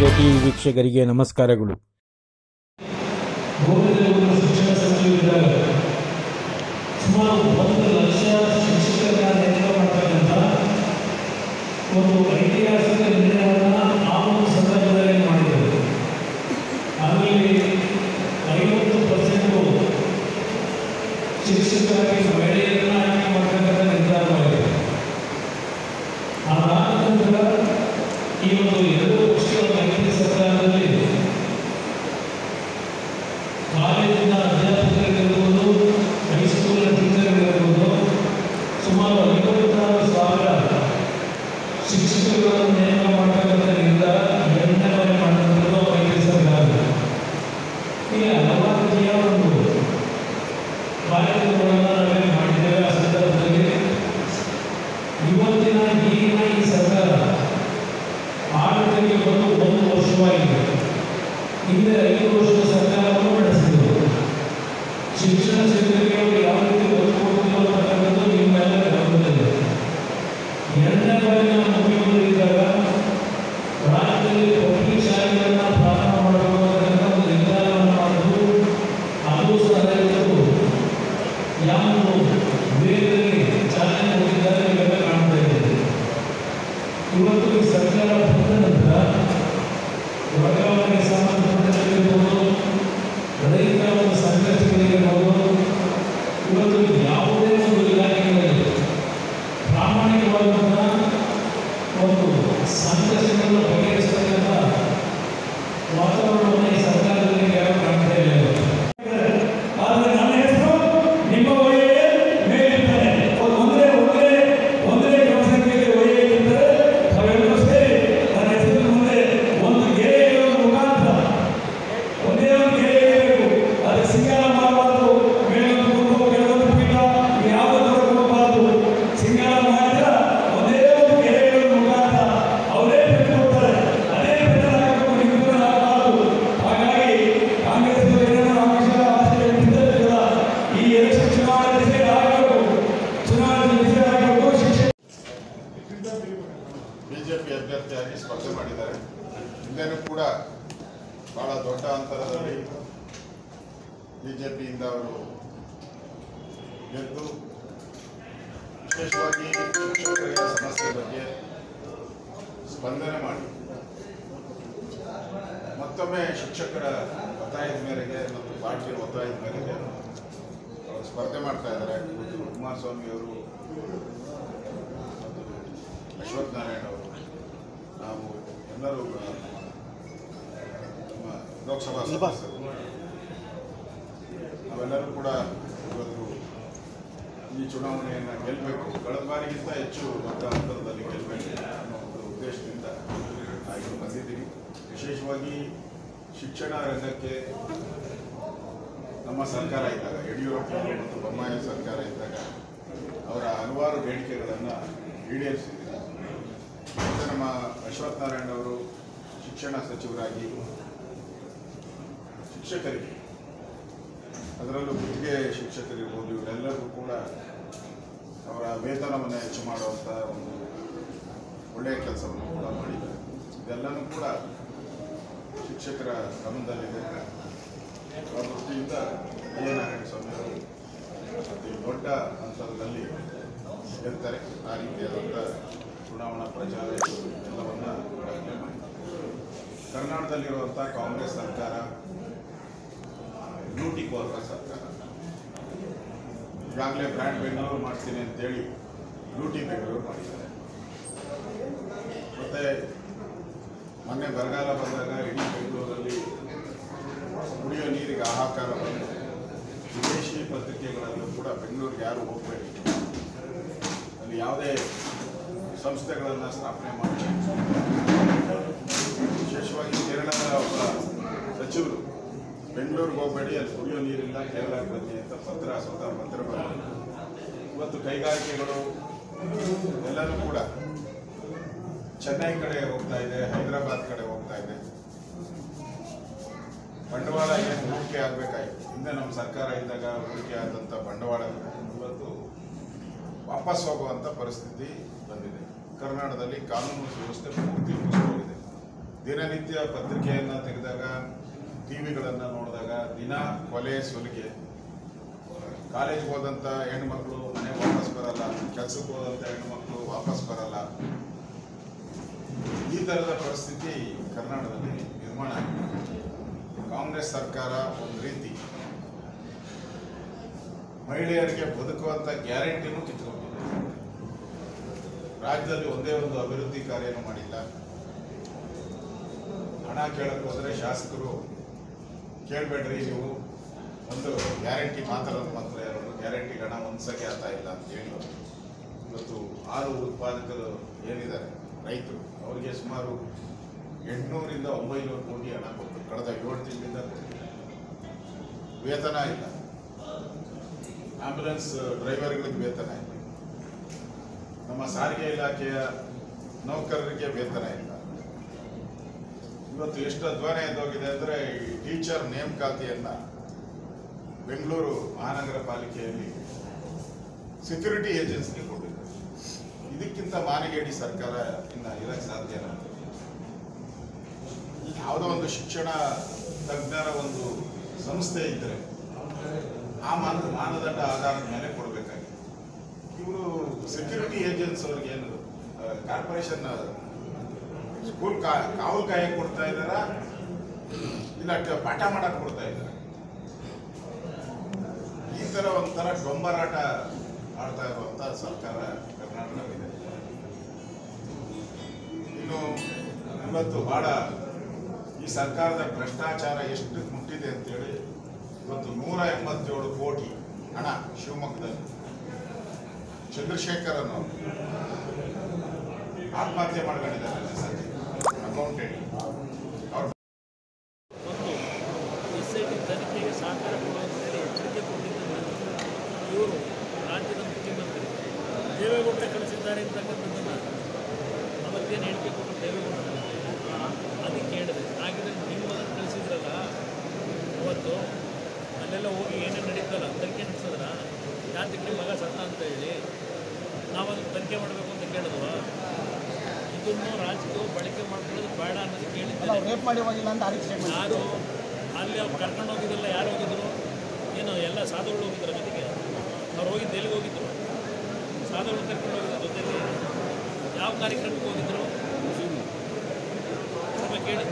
ವಿಜಯ TV ವೀಕ್ಷಕರಿಗೆ ನಮಸ್ಕಾರಗಳು. ಶಿಕ್ಷಣ ಸಚಿವರಿದ್ದಾಗ ಸುಮಾರು 1 ಲಕ್ಷ ಶಿಕ್ಷಕರನ್ನ ನೇಮಕ ಮಾಡತಕ್ಕಂಥ ಒಂದು ಐತಿಹಾಸಿಕ ನಿರ್ಣಯವನ್ನು ಆ ಒಂದು ಸಂದರ್ಭದಲ್ಲಿ ಮಾಡಿದರು. ಅದರಲ್ಲಿ 50% ಶಿಕ್ಷಕರಾಗಿ ಮಹಿಳೆಯರನ್ನ ಆಯ್ಕೆ ಮಾಡತಕ್ಕಂಥ ನಿರ್ಧಾರ ಮಾಡಿದೆ. ಅದಾದ ನಂತರ ಈ ಒಂದು 2 ವರ್ಷಗಳ ಮೈತ್ರಿ ಸರ್ಕಾರದಲ್ಲಿ ಕಾಲೇಜಿನ ಅಧ್ಯಾಪಕರಿಗಿರ್ಬೋದು, ಹೈಸ್ಕೂಲಿನ ಟೀಚರ್ಗಳಿರ್ಬೋದು, ಸುಮಾರು 56,000 ಶಿಕ್ಷಕರುಗಳನ್ನು ನೇಮಕ ಮಾಡತಕ್ಕಂಥ ನಿರ್ಧಾರ 8ನೇ ಬಾರಿ ಮಾಡಿದಂಥದ್ದು ಮೈತ್ರಿ ಸರ್ಕಾರ. ಹೀಗೆ ಹಲವಾರು ರೀತಿಯ ಒಂದು ಕಾರ್ಯಕ್ರಮಗಳನ್ನು ನಾವೇನು ಮಾಡಿದ್ದೇವೆ. ಆ ಸಂದರ್ಭದಲ್ಲಿ ಈಗಿನ ಈ ಸರ್ಕಾರ ಆಡಳಿತಕ್ಕೆ ಬಂದು 1 ವರ್ಷವಾಗಿದೆ. ಹಿಂದೆ 5 ವರ್ಷದ ಸರ್ಕಾರವನ್ನು ನಡೆಸಿದರು. ಶಿಕ್ಷಣ ಕ್ಷೇತ್ರಕ್ಕೆ ಅವರು ಯಾವ ರೀತಿ ಒತ್ತು ಕೊಡ್ತಿಲ್ಲ ಅಂತಕ್ಕಂಥದ್ದು ನಿಮ್ಮೆಲ್ಲರ ಗಮನದಲ್ಲಿದೆ. 2ನೇ ಬಾರಿ ನಾವು ಮುಖ್ಯಮಂತ್ರಿಯಿದ್ದಾಗ ರಾಜ್ಯದಲ್ಲಿ ಪಬ್ಲಿಕ್ ಶಾಲೆಗಳನ್ನು ಪ್ರಾರಂಭ ಮಾಡಬೇಕು ಅಂತಕ್ಕಂಥ ಒಂದು ನಿರ್ಧಾರವನ್ನು ಮಾಡಿದ್ರು. ಅದು ಸಹ ರೈತರು ಯಾವ ವೇಗದಲ್ಲಿ ಚಾಲನೆ ಕೊಟ್ಟಿದ್ದಾರೆ ನೀವೆಲ್ಲ ಕಾಣ್ತಾ ಇದ್ದೀರಿ. ಇವತ್ತು ಈ ಸರ್ಕಾರ ಬಂದ ನಂತರ ವರ್ಗಾವಣೆಗೆ ಸಂಬಂಧಪಟ್ಟಂತಿರ್ಬೋದು, ರೈತರ ಒಂದು ಸಂಘರ್ಷಗಳಿರ್ಬೋದು, ಇವತ್ತು ಯಾವುದೇ ಒಂದು ಇಲಾಖೆಗಳಲ್ಲಿ ಪ್ರಾಮಾಣಿಕವಾದಂತಹ ಒಂದು ಸಂಘರ್ಷಗಳನ್ನು ಬಗೆಹರಿಸತಕ್ಕಂಥ ವಾತಾವರಣವನ್ನು ಈ ಸರ್ಕಾರದಲ್ಲಿ ಯಾರು ಕಾಣ್ತಾ ಇಲ್ಲ. ಆದರೆ ನನ್ನ ಹೆಸರು ನಿಮ್ಮ ವಯೇ ಮೇಲಿದ್ದಾನೆ. ಒಂದೇ ಜನಸಂಖ್ಯೆಗೆ ವಯೇ ಇದ್ದರೆ ನಾವೆಲ್ಲರೂ ಸೇರಿ ನನ್ನ ಹೆಸರಿನ ಮುಂದೆ ಒಂದು ಗೆರೆ ಇರುವ ಮುಖಾಂತರ ಒಂದೇ ಒಂದು ಗೆರೆ ಇರಬೇಕು. ಅದಕ್ಕೆ ಸಿಂಗಾರ ಮಾಡಬಾರ್ದು. ಮೇಲೊಂದು ಗುರುತು ಕೆಳಗೊಂದು ಪೀಠ ಯಾವುದೂ ಹೋಗಬಾರ್ದು. ಸಿಂಗಾರ ಮಾಡಿದ್ರೆ ಒಂದೇ ಒಂದು ಗೆರೆ ಇರುವ ಮುಖಾಂತರ ಅವರೇ ಬಿಟ್ಟುಕೊಡ್ತಾರೆ. ಅದೇ ಬೆಟ್ಟಲಾಗಬೇಕು, ನಿಮಗೂ ಆಗಬಾರ್ದು. ಹಾಗಾಗಿ ಕಾಂಗ್ರೆಸ್ ಏನೇನೋ ಆಮಿಷ ಆಸೆ ಇಟ್ಟಿದ್ದಲ್ಲ. ಈ ಎಲೆಕ್ಷನ್ ಚುನಾವಣೆ ಡಿಸೈಡ್ ಆಗಬೇಕು. ಚುನಾವಣೆ ಡಿಸೈಡ್ ಆಗಬೇಕು. ಶಿಕ್ಷಣ ಬಿಜೆಪಿ ಅಭ್ಯರ್ಥಿಯಾಗಿ ಸ್ಪರ್ಧೆ ಮಾಡಿದ್ದಾರೆ. ಹಿಂದೆನೂ ಕೂಡ ಬಹಳ ದೊಡ್ಡ ಅಂತರದಲ್ಲಿ ಬಿಜೆಪಿಯಿಂದ ಅವರು ಗೆದ್ದು ವಿಶೇಷವಾಗಿ ಶಿಕ್ಷಕರ ಸಮಸ್ಯೆ ಬಗ್ಗೆ ಸ್ಪಂದನೆ ಮಾಡಿ ಮತ್ತೊಮ್ಮೆ ಶಿಕ್ಷಕರ ಒತ್ತಾಯದ ಮೇರೆಗೆ ಮತ್ತು ಪಾರ್ಟಿಯ ಒತ್ತಾಯದ ಮೇರೆಗೆ ಅವರು ಸ್ಪರ್ಧೆ ಮಾಡ್ತಾ ಇದ್ದಾರೆ. ಕುಮಾರಸ್ವಾಮಿ ಅವರು ಮತ್ತು ಅಶ್ವಥ್ ನಾರಾಯಣ ಅವರು, ನಾವು ಎಲ್ಲರೂ ನಮ್ಮ ಲೋಕಸಭಾ ಸದಸ್ಯರು ನಾವೆಲ್ಲರೂ ಕೂಡ ಇವತ್ತು ಈ ಚುನಾವಣೆಯನ್ನು ಗೆಲ್ಲಬೇಕು, ಕಳೆದ ಬಾರಿಗಿಂತ ಹೆಚ್ಚು ದೊಡ್ಡ ಅಂತರದಲ್ಲಿ ಗೆಲ್ಲಬೇಕು ಅನ್ನೋ ಒಂದು ಉದ್ದೇಶದಿಂದ ನಾವು ಬಂದಿದ್ದೀವಿ. ವಿಶೇಷವಾಗಿ ಶಿಕ್ಷಣ ರಂಗಕ್ಕೆ ನಮ್ಮ ಸರ್ಕಾರ ಇದ್ದಾಗ, ಯಡಿಯೂರಪ್ಪ ಮತ್ತು ಬೊಮ್ಮಾಯಿ ಸರ್ಕಾರ ಇದ್ದಾಗ ಅವರ ಹಲವಾರು ಬೇಡಿಕೆಗಳನ್ನು ಈಡೇರಿಸಿದ್ದಾರೆ. ಮತ್ತು ನಮ್ಮ ಅಶ್ವಥ್ ನಾರಾಯಣ ಅವರು ಶಿಕ್ಷಣ ಸಚಿವರಾಗಿ ಶಿಕ್ಷಕರಿಗೆ, ಅದರಲ್ಲೂ ಗುತ್ತಿಗೆ ಶಿಕ್ಷಕರಿರ್ಬೋದು, ಇವರೆಲ್ಲರಿಗೂ ಕೂಡ ಅವರ ವೇತನವನ್ನು ಹೆಚ್ಚು ಮಾಡುವಂಥ ಒಂದು ಒಳ್ಳೆಯ ಕೆಲಸವನ್ನು ಕೂಡ ಮಾಡಿದ್ದಾರೆ. ಇದೆಲ್ಲನೂ ಕೂಡ ಶಿಕ್ಷಕರ ಗಮನದಲ್ಲಿದೆ. ಆ ದೃಷ್ಟಿಯಿಂದ ನಾರಾಯಣ ಸ್ವಾಮಿ ಅವರು ಅತಿ ದೊಡ್ಡ ಅಂತರದಲ್ಲಿ ಗೆಲ್ತಾರೆ. ಆ ರೀತಿಯಾದಂಥ ಚುನಾವಣಾ ಪ್ರಚಾರ ಎಲ್ಲವನ್ನು ಮಾಡಿದ್ದಾರೆ. ಕರ್ನಾಟಕದಲ್ಲಿರುವಂಥ ಕಾಂಗ್ರೆಸ್ ಸರ್ಕಾರ ಲೂಟಿಕೋರರ ಸರ್ಕಾರ. ಈಗಾಗಲೇ ಬ್ರ್ಯಾಂಡ್ ಬೆಂಗಳೂರು ಮಾಡ್ತೀನಿ ಅಂತೇಳಿ ಲೂಟಿ ಬೆಂಗಳೂರು ಮಾಡಿದ್ದಾರೆ. ಮತ್ತು ಮೊನ್ನೆ ಬರಗಾಲ ಬಂದಾಗ ಇಡೀ ಬೆಂಗಳೂರಲ್ಲಿ ಕುಡಿಯೋ ನೀರಿಗೆ ಹಾಹಾಕಾರ ಬಂದು ವಿದೇಶಿ ಪತ್ರಿಕೆಗಳಲ್ಲೂ ಕೂಡ ಬೆಂಗಳೂರಿಗೆ ಯಾರು ಹೋಗಬೇಡಿ, ಅಲ್ಲಿ ಯಾವುದೇ ಸಂಸ್ಥೆಗಳನ್ನು ಸ್ಥಾಪನೆ ಮಾಡಿ, ವಿಶೇಷವಾಗಿ ಕೇರಳದ ಒಬ್ಬ ಸಚಿವರು ಬೆಂಗಳೂರಿಗೆ ಹೋಗಬೇಡಿ, ಅಲ್ಲಿ ಕುಡಿಯೋ ನೀರಿಲ್ಲ, ಕೇರಳಕ್ಕೆ ಬನ್ನಿ ಅಂತ ಸ್ವತಃ ಪತ್ರ ಬರೆದರು. ಇವತ್ತು ಕೈಗಾರಿಕೆಗಳು ಎಲ್ಲರೂ ಕೂಡ ಚೆನ್ನೈ ಕಡೆ ಹೋಗ್ತಾ ಇದೆ, ಹೈದರಾಬಾದ್ ಕಡೆ ಹೋಗ್ತಾ ಇದೆ. ಬಂಡವಾಳ ಏನು ಹೂಡಿಕೆ ಆಗಬೇಕಾಗಿತ್ತು, ಹಿಂದೆ ನಮ್ಮ ಸರ್ಕಾರ ಇದ್ದಾಗ ಹೂಡಿಕೆ ಆದಂಥ ಬಂಡವಾಳ ಇವತ್ತು ವಾಪಸ್ ಹೋಗುವಂಥ ಪರಿಸ್ಥಿತಿ ಬಂದಿದೆ. ಕರ್ನಾಟಕದಲ್ಲಿ ಕಾನೂನು ವ್ಯವಸ್ಥೆ ಪೂರ್ತಿ ಮುಗಿದೋಗಿದೆ. ದಿನನಿತ್ಯ ಪತ್ರಿಕೆಯನ್ನು ತೆಗೆದಾಗ, ಟಿವಿಗಳನ್ನು ನೋಡಿದಾಗ ದಿನ ಕೊಲೆ ಸುಲಿಗೆ, ಕಾಲೇಜ್ಗೆ ಹೋದಂಥ ಹೆಣ್ಮಕ್ಳು ಮನೆ ವಾಪಸ್ ಬರಲ್ಲ, ಕೆಲಸಕ್ಕೆ ಹೋದಂಥ ಹೆಣ್ಮಕ್ಳು ವಾಪಸ್ ಬರಲ್ಲ. ಈ ಥರದ ಪರಿಸ್ಥಿತಿ ಕರ್ನಾಟಕದಲ್ಲಿ ನಿರ್ಮಾಣ ಆಗಿದೆ. ಕಾಂಗ್ರೆಸ್ ಸರ್ಕಾರ ಒಂದು ರೀತಿ ಮಹಿಳೆಯರಿಗೆ ಬದುಕುವಂಥ ಗ್ಯಾರಂಟಿನೂ ಕಿತ್ಕೊಂಡಿದೆ. ರಾಜ್ಯದಲ್ಲಿ ಒಂದೇ ಒಂದು ಅಭಿವೃದ್ಧಿ ಕಾರ್ಯನೂ ಮಾಡಿಲ್ಲ. ಹಣ ಕೇಳಕ್ಕೆ ಹೋದರೆ ಶಾಸಕರು ಕೇಳಬೇಡ್ರಿ, ನೀವು ಒಂದು ಗ್ಯಾರಂಟಿ ಮಾತ್ರ ಹೇಳೋದು, ಗ್ಯಾರಂಟಿ ಹಣ ಒಂದ್ಸಕ್ಕೆ ಆಗ್ತಾ ಇಲ್ಲ ಅಂತ ಹೇಳೋದು. ಇವತ್ತು ಹಾಲು ಉತ್ಪಾದಕರು ಏನಿದ್ದಾರೆ ರೈತರು, ಅವರಿಗೆ ಸುಮಾರು 800ರಿಂದ 900 ಕೋಟಿ ಹಣ ಕೊಟ್ಟು ಕಳೆದ 7 ತಿಂಗಳಿಂದ ವೇತನ ಇಲ್ಲ. ಆಂಬ್ಯುಲೆನ್ಸ್ ಡ್ರೈವರ್ಗಳಿಗೆ ವೇತನ ಇಲ್ಲ. ನಮ್ಮ ಸಾರಿಗೆ ಇಲಾಖೆಯ ನೌಕರರಿಗೆ ವೇತನ ಇಲ್ಲ. ಇವತ್ತು ಎಷ್ಟು ಅಧ್ವಾನ ಎದ್ದೋಗಿದೆ ಅಂದರೆ, ಈ ಟೀಚರ್ ನೇಮಕಾತಿಯನ್ನು ಬೆಂಗಳೂರು ಮಹಾನಗರ ಪಾಲಿಕೆಯಲ್ಲಿ ಸೆಕ್ಯೂರಿಟಿ ಏಜೆನ್ಸಿಗೆ ಕೊಟ್ಟಿದ್ದಾರೆ. ಇದಕ್ಕಿಂತ ಮಾನಗೇಡಿ ಸರ್ಕಾರ ಇನ್ನು ಇರಕ್ಕೆ ಸಾಧ್ಯನಾ? ಯಾವುದೋ ಒಂದು ಶಿಕ್ಷಣ ತಜ್ಞರ ಒಂದು ಸಂಸ್ಥೆ ಇದ್ದರೆ ಆ ಮಾನದಂಡ ಆಧಾರದ ಮೇಲೆ ಕೊಡಬೇಕಾಗಿದೆ. ಇವರು ಸೆಕ್ಯೂರಿಟಿ ಏಜೆನ್ಸ್ ಅವ್ರಿಗೆ ಏನು ಕಾರ್ಪೊರೇಷನ್ ಸ್ಕೂಲ್ ಕಾವಲು ಕಾಯಕ್ಕೆ ಕೊಡ್ತಾ ಇದ್ದಾರ, ಇಲ್ಲ ಪಾಠ ಮಾಡಕ್ಕೆ ಕೊಡ್ತಾ ಇದ್ದಾರೆ? ಈ ಥರ ಒಂಥರ ಡೊಂಬರಾಟ ಆಡ್ತಾ ಇರುವಂಥ ಸರ್ಕಾರ ಕರ್ನಾಟಕವಿದೆ. ಇನ್ನು ಇವತ್ತು ಬಹಳ ಈ ಸರ್ಕಾರದ ಭ್ರಷ್ಟಾಚಾರ ಎಷ್ಟು ಮುಟ್ಟಿದೆ ಅಂತೇಳಿ, ಇವತ್ತು 187 ಕೋಟಿ ಹಣ ಶಿವಮೊಗ್ಗದಲ್ಲಿ ಚಂದ್ರಶೇಖರನ್ ಅವರು ಆತ್ಮಹತ್ಯೆ ಮಾಡ್ಕೊಂಡಿದ್ದಾರೆ. ಅಕೌಂಟೆಂಟ್ ಅವ್ರು SIT ತನಿಖೆಗೆ ಸಹಕಾರ ಕೊಡುವಂತೇಳಿ ಎಚ್ಚರಿಕೆ ಕೊಟ್ಟಿದ್ದನ್ನು ಇವರು ರಾಜ್ಯದ ಮುಖ್ಯಮಂತ್ರಿ ದೇವೇಗೌಡರೇ ಕಳಿಸಿದ್ದಾರೆ ಅಂತಕ್ಕಂಥದ್ದನ್ನು ಅವತ್ತೇನು ಹೇಳಿಕೆ ಕೊಟ್ಟು ದೇವೇಗೌಡರು ಅದಕ್ಕೆ ಹೇಳಿದೆ. ಹಾಗಿದ್ರೆ ನೀವು ಅದನ್ನು ಕಳಿಸಿದ್ರಲ್ಲ ಅವತ್ತು, ಅಲ್ಲೆಲ್ಲ ಹೋಗಿ ಏನೇನು ನಡೀತಲ್ಲ ತನಿಖೆ ನಡೆಸಿದ್ರ, ಯಾತಕ್ಕೆ ನಿಮ್ಮ ಮಗ ಸತ್ತ ಅಂತ ಹೇಳಿ ನಾವು ಅದನ್ನು ತನಿಖೆ ಮಾಡಬೇಕು ಅಂತ ಕೇಳಿದ್ವ? ಇದನ್ನು ರಾಜಕೀಯ ಬಳಕೆ ಮಾಡ್ಕೊಳ್ಳೋದು ಬೇಡ ಅನ್ನೋದು ಕೇಳಿದ್ದಾರೆ. ಯಾರು ಅಲ್ಲಿ ಅವ್ರು ಕರ್ಕೊಂಡು ಹೋಗಿದ್ರಲ್ಲ, ಯಾರು ಹೋಗಿದ್ರು? ಏನು ಎಲ್ಲ ಸಾಧುಗಳು ಹೋಗಿದ್ರು ಜೊತೆಗೆ? ಅವ್ರು ಹೋಗಿದ್ದು ಎಲ್ಲಿಗೆ ಹೋಗಿದ್ರು? ಸಾಧುಗಳು ಕರ್ಕೊಂಡು ಹೋಗಿದ್ರು ಜೊತೆಗೆ. ಯಾವ ಕಾರ್ಯಕ್ರಮಕ್ಕೆ ಹೋಗಿದ್ರು? ಸ್ವಲ್ಪ ಕೇಳಿ.